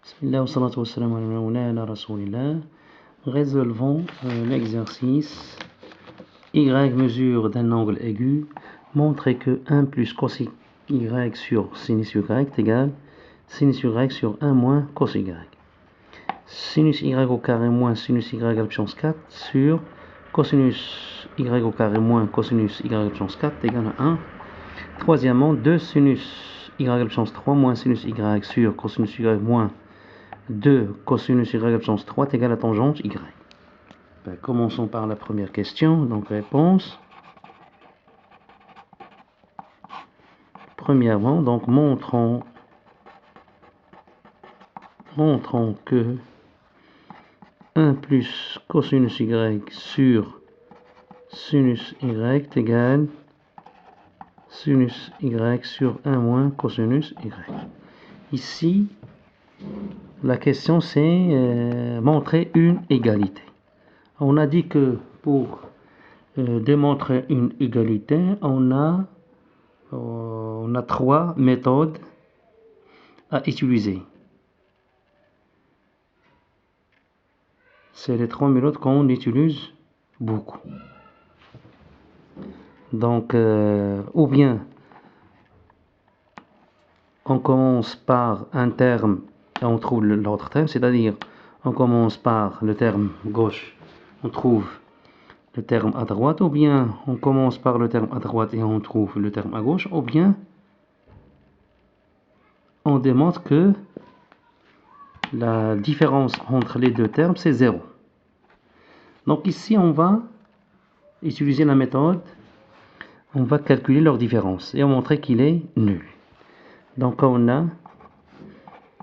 Bismillah wa salatu wa salam ala rasoulillah. Résolvons l'exercice. Y mesure d'un angle aigu. Montrez que 1 plus cos y sur sinus y est égal sinus y sur 1 moins cos y. Sinus y au carré moins sinus y à la puissance 4 sur cosinus y au carré moins cosinus y à la puissance 4 égale à 1. Troisièmement, 2 sinus y à la puissance 3 moins sinus y sur cosinus y moins 2 cosinus y à la puissance 3 est égal à tangente y. Ben, commençons par la première question. Donc réponse. Premièrement, donc montrons que 1 plus cosinus y sur sinus y est égal sinus y sur 1 moins cosinus y. Ici, la question c'est montrer une égalité. On a dit que pour démontrer une égalité, on a 3 méthodes à utiliser. C'est les 3 méthodes qu'on utilise beaucoup. Donc, ou bien on commence par un terme et on trouve l'autre terme, c'est-à-dire on commence par le terme gauche, on trouve le terme à droite, ou bien on commence par le terme à droite et on trouve le terme à gauche, ou bien on démontre que la différence entre les deux termes c'est 0. Donc ici on va utiliser la méthode, on va calculer leur différence et on montrer qu'il est nul. Donc on a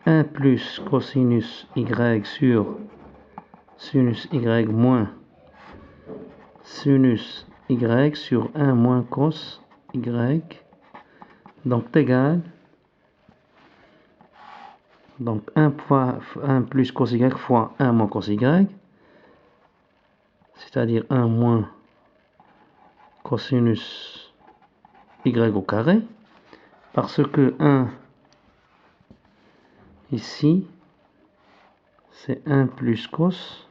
1 plus cosinus y sur sinus y moins sinus y sur 1 moins cos y, donc égal, donc 1 plus cos y fois 1 moins cos y, c'est-à-dire 1 moins cosinus y au carré, parce que 1 ici c'est 1 plus cos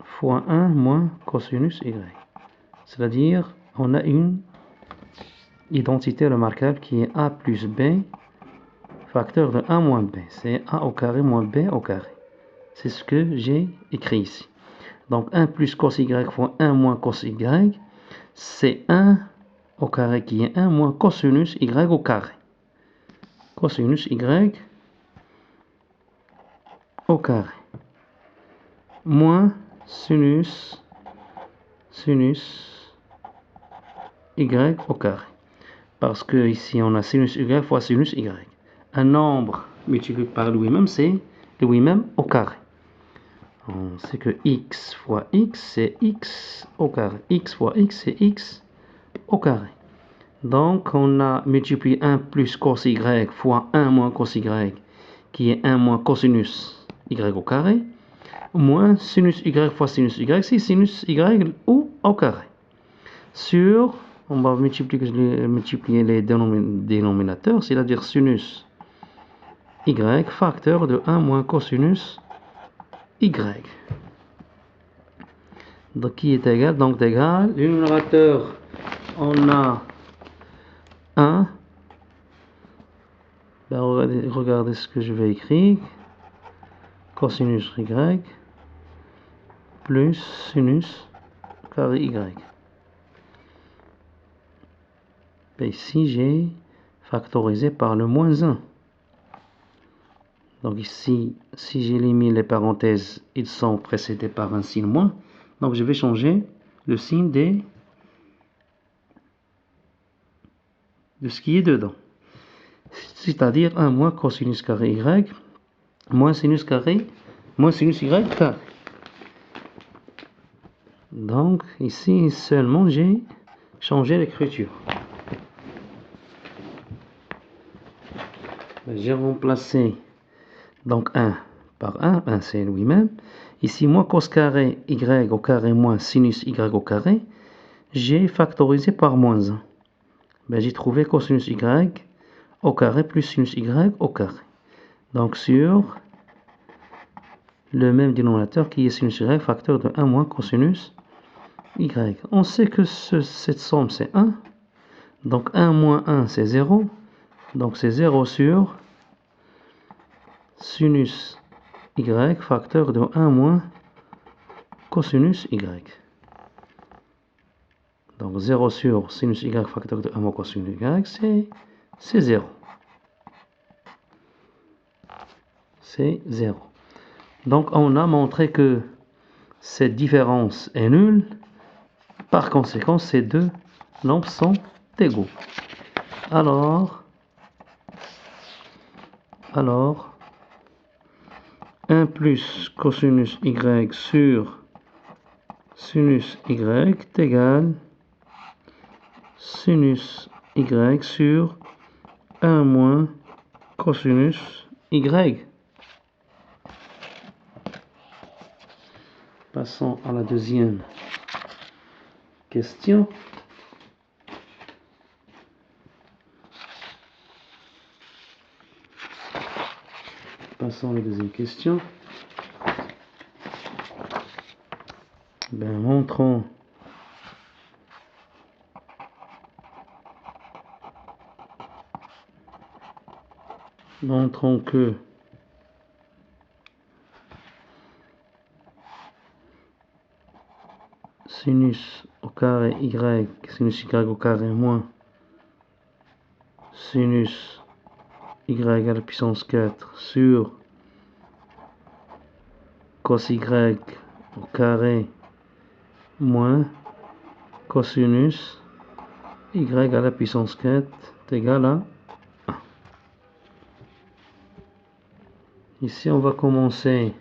fois 1 moins cosinus y, c'est-à-dire on a une identité remarquable qui est a plus b facteur de 1 moins b, c'est a au carré moins b au carré. C'est ce que j'ai écrit ici. Donc 1 plus cos y fois 1 moins cos y, c'est 1 au carré qui est 1 moins cosinus y au carré. Cosinus y au carré. Moins sinus y au carré. Parce que ici on a sinus y fois sinus y. Un nombre multiplié par lui-même, c'est lui-même au carré. On sait que x fois x, c'est x au carré. X fois x, c'est x au carré. Donc, on a multiplié 1 plus cos y fois 1 moins cos y, qui est 1 moins cosinus y au carré, moins sinus y fois sinus y, c'est sinus y ou au carré. Sur, on va multiplier les dénominateurs, c'est-à-dire sinus y facteur de 1 moins cosinus y. Donc qui est égal, donc égal, le numérateur on a 1, ben regardez ce que je vais écrire, cosinus y plus sinus carré y. Ben ici j'ai factorisé par le moins 1. Donc ici, si j'élimine les parenthèses, ils sont précédés par un signe moins. Donc je vais changer le signe de ce qui est dedans. C'est-à-dire 1 moins cosinus carré y moins sinus y carré. Donc ici seulement j'ai changé l'écriture. J'ai remplacé donc 1 par 1 c'est lui-même. Ici moins cos carré y au carré moins sinus y au carré, j'ai factorisé par moins 1. Ben, j'ai trouvé cosinus y au carré plus sinus y au carré. Donc sur le même dénominateur qui est sinus y facteur de 1 moins cosinus y. On sait que cette somme c'est 1. Donc 1 moins 1 c'est 0. Donc c'est 0 sur sinus y facteur de 1 moins cosinus y. Donc 0 sur sinus y facteur de 1 moins cosinus y, c'est 0. C'est 0. Donc on a montré que cette différence est nulle. Par conséquent, ces deux nombres sont égaux. Alors 1 plus cosinus y sur sinus y est égal sinus y sur 1 moins cosinus y. Passons à la deuxième question. Passons à la deuxième question. Montrons que sinus au carré y, sinus y au carré moins sinus y à la puissance 4 sur cos y au carré moins cosinus y à la puissance 4 est égal à 1. Ici, on va commencer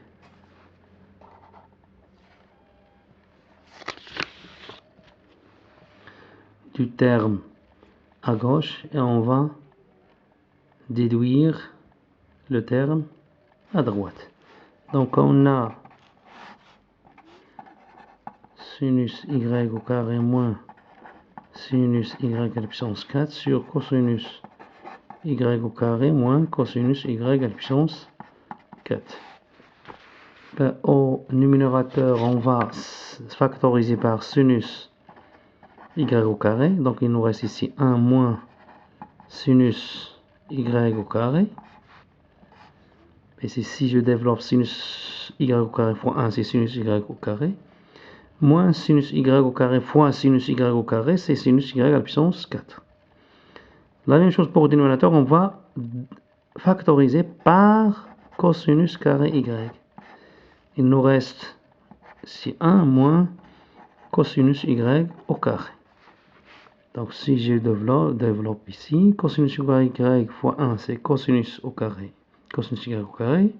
du terme à gauche et on va déduire le terme à droite. Donc on a sinus y au carré moins sinus y à la puissance 4 sur cosinus y au carré moins cosinus y à la puissance 4. Au numérateur, on va factoriser par sinus y au carré. Donc il nous reste ici 1 moins sinus y au carré. Et si je développe sinus y au carré fois 1, c'est sinus y au carré. Moins sinus y au carré fois sinus y au carré, c'est sinus y à la puissance 4. La même chose pour le dénominateur, on va factoriser par cosinus carré y. Il nous reste ici 1 moins cosinus y au carré. Donc si je développe ici, cosinus y fois 1, c'est cosinus au carré, cosinus y au carré.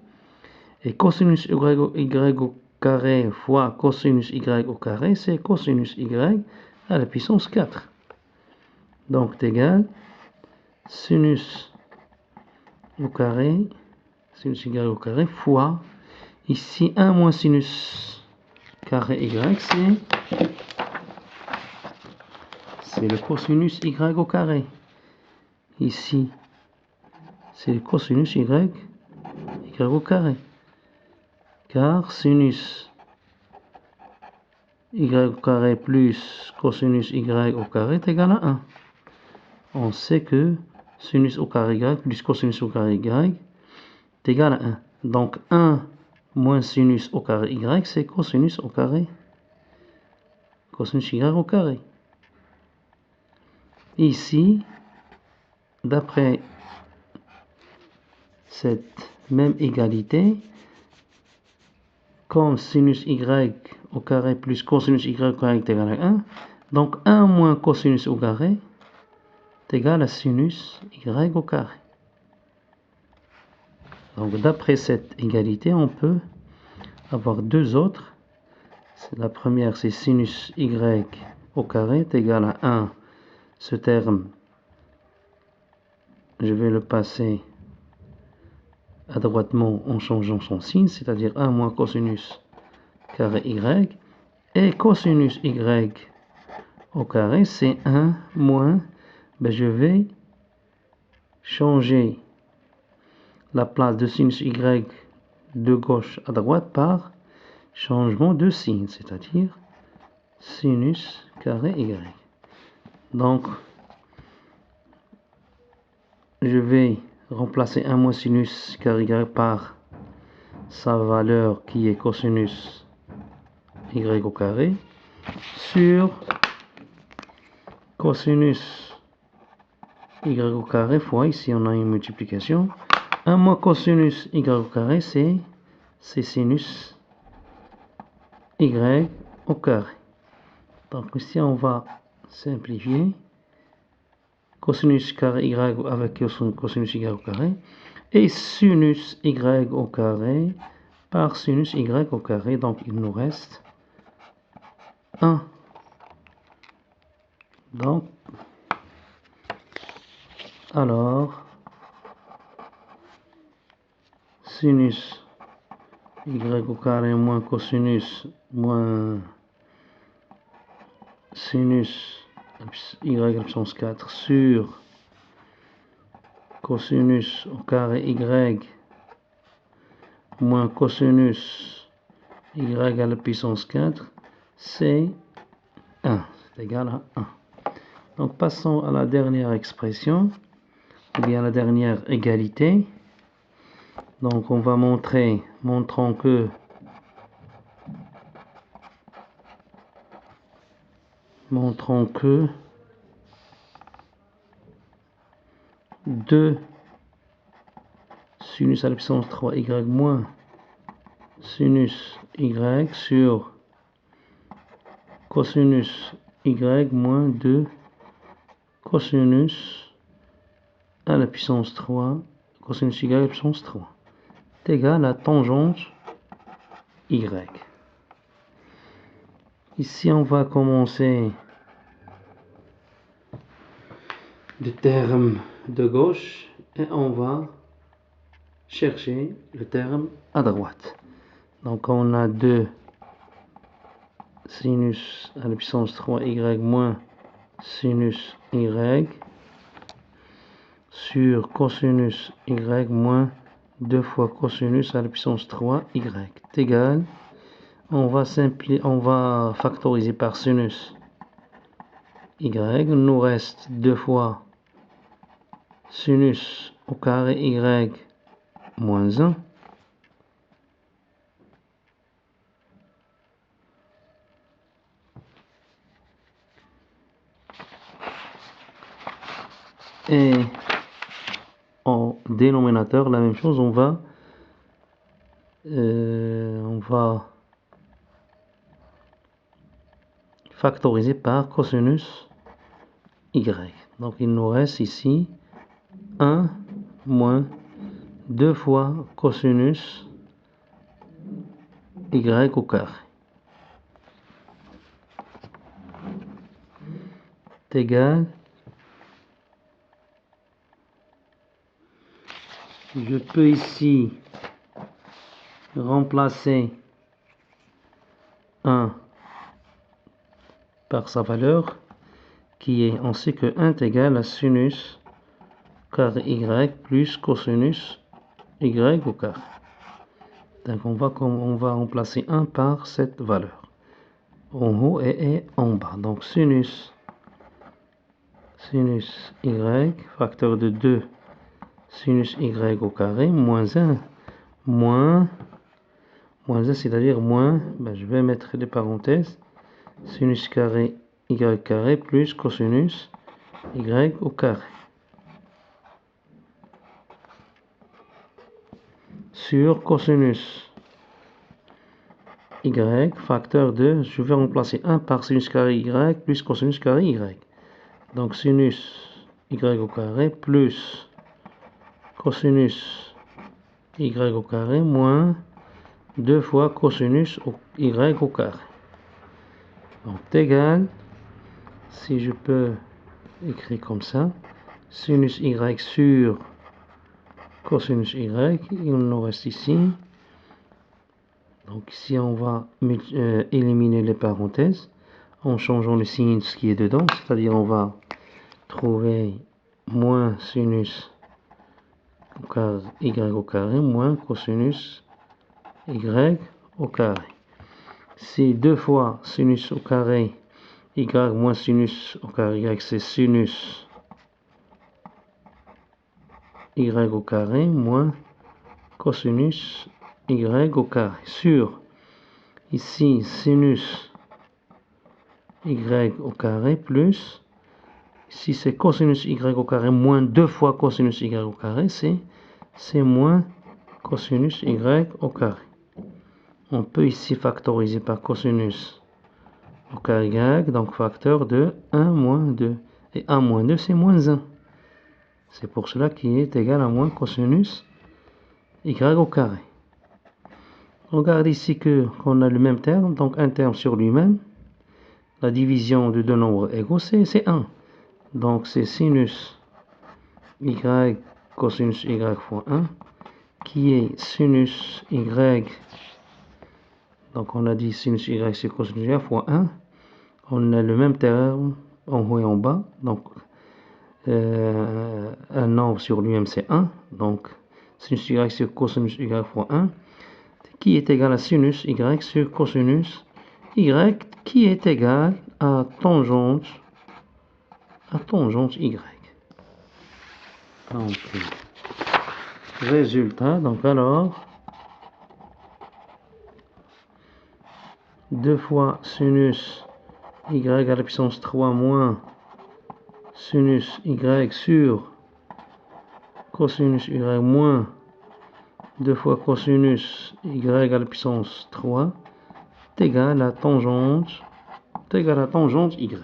Et cosinus y au carré fois cosinus y au carré, c'est cosinus y à la puissance 4. Donc c'est égal sinus au carré, sinus y au carré fois, ici 1 moins sinus carré y, c'est le cosinus y au carré. Ici, c'est le cosinus y au carré. Car sinus y au carré plus cosinus y au carré est égal à 1. On sait que sinus au carré y plus cosinus au carré y est égal à 1. Donc 1 moins sinus au carré y, c'est cosinus au carré, cosinus y au carré. Ici, d'après cette même égalité, comme sinus y au carré plus cosinus y au carré est égal à 1, donc 1 moins cosinus au carré est égal à sinus y au carré. Donc d'après cette égalité, on peut avoir deux autres. La première, c'est sinus y au carré est égal à 1. Ce terme, je vais le passer adroitement en changeant son signe, c'est-à-dire 1 moins cosinus carré y. Et cosinus y au carré, c'est 1 moins, je vais changer la place de sinus y de gauche à droite par changement de signe, c'est-à-dire sinus carré y. Donc, je vais remplacer 1 moins sinus carré y par sa valeur qui est cosinus y au carré sur cosinus y au carré fois, ici on a une multiplication, 1 moins cosinus y au carré, c'est sinus y au carré. Donc ici on va simplifier cosinus carré y avec cosinus y au carré et sinus y au carré par sinus y au carré. Donc il nous reste 1. Donc alors sinus y au carré moins cosinus moins sinus y à la puissance 4 sur cosinus au carré y moins cosinus y à la puissance 4, c'est 1. C'est égal à 1. Donc passons à la dernière expression, ou bien à la dernière égalité. Donc on va montrons que montrons que 2 sinus à la puissance 3y moins sinus y sur cosinus y moins 2 cosinus à la puissance 3 cosinus y à la puissance 3 est égal à tangente y. Ici on va commencer du terme de gauche et on va chercher le terme à droite. Donc on a 2 sinus à la puissance 3y moins sinus y sur cosinus y moins 2 fois cosinus à la puissance 3y est égal, on va factoriser par sinus y, il nous reste 2 fois sinus au carré y moins 1 et en dénominateur la même chose, on va factoriser par cosinus y. Donc il nous reste ici 1 moins 2 fois cosinus y au carré est égal, je peux ici remplacer 1 par sa valeur qui est, on sait que 1 est égal à sinus carré y plus cosinus y au carré. Donc on va remplacer 1 par cette valeur en haut et en bas. Donc sinus y facteur de 2 sinus y au carré moins 1 moins 1, c'est-à-dire moins, je vais mettre des parenthèses, sinus carré y carré plus cosinus y au carré sur cosinus y facteur de, je vais remplacer 1 par sinus carré y plus cosinus carré y. Donc sinus y au carré plus cosinus y au carré moins 2 fois cosinus y au carré. Donc égal, si je peux écrire comme ça, sinus y sur cosinus y, il nous reste ici. Donc ici on va éliminer les parenthèses en changeant le signe de ce qui est dedans, c'est-à-dire on va trouver moins sinus y au carré moins cosinus y au carré. Si 2 fois sinus au carré y moins sinus au carré y, c'est sinus y au carré moins cosinus y au carré. Sur ici sinus y au carré plus, si c'est cosinus y au carré moins 2 fois cosinus y au carré, c'est moins cosinus y au carré. On peut ici factoriser par cosinus au carré y, donc facteur de 1 moins 2. Et 1 moins 2, c'est moins 1. C'est pour cela qu'il est égal à moins cosinus y au carré. Regarde ici qu'on a le même terme, donc un terme sur lui-même. La division de deux nombres égaux, c'est 1. Donc c'est sinus y cosinus y fois 1, qui est sinus y. Donc on a dit sinus y c'est cosinus y fois 1. On a le même terme en haut et en bas. Donc un nombre sur lui-même c'est 1. Donc sinus y sur cosinus y fois 1, qui est égal à sinus y sur cosinus y, qui est égal à tangente y. Donc, résultat, donc alors 2 fois sinus y à la puissance 3 moins sinus y sur cosinus y moins 2 fois cosinus y à la puissance 3 est égal à tangente y.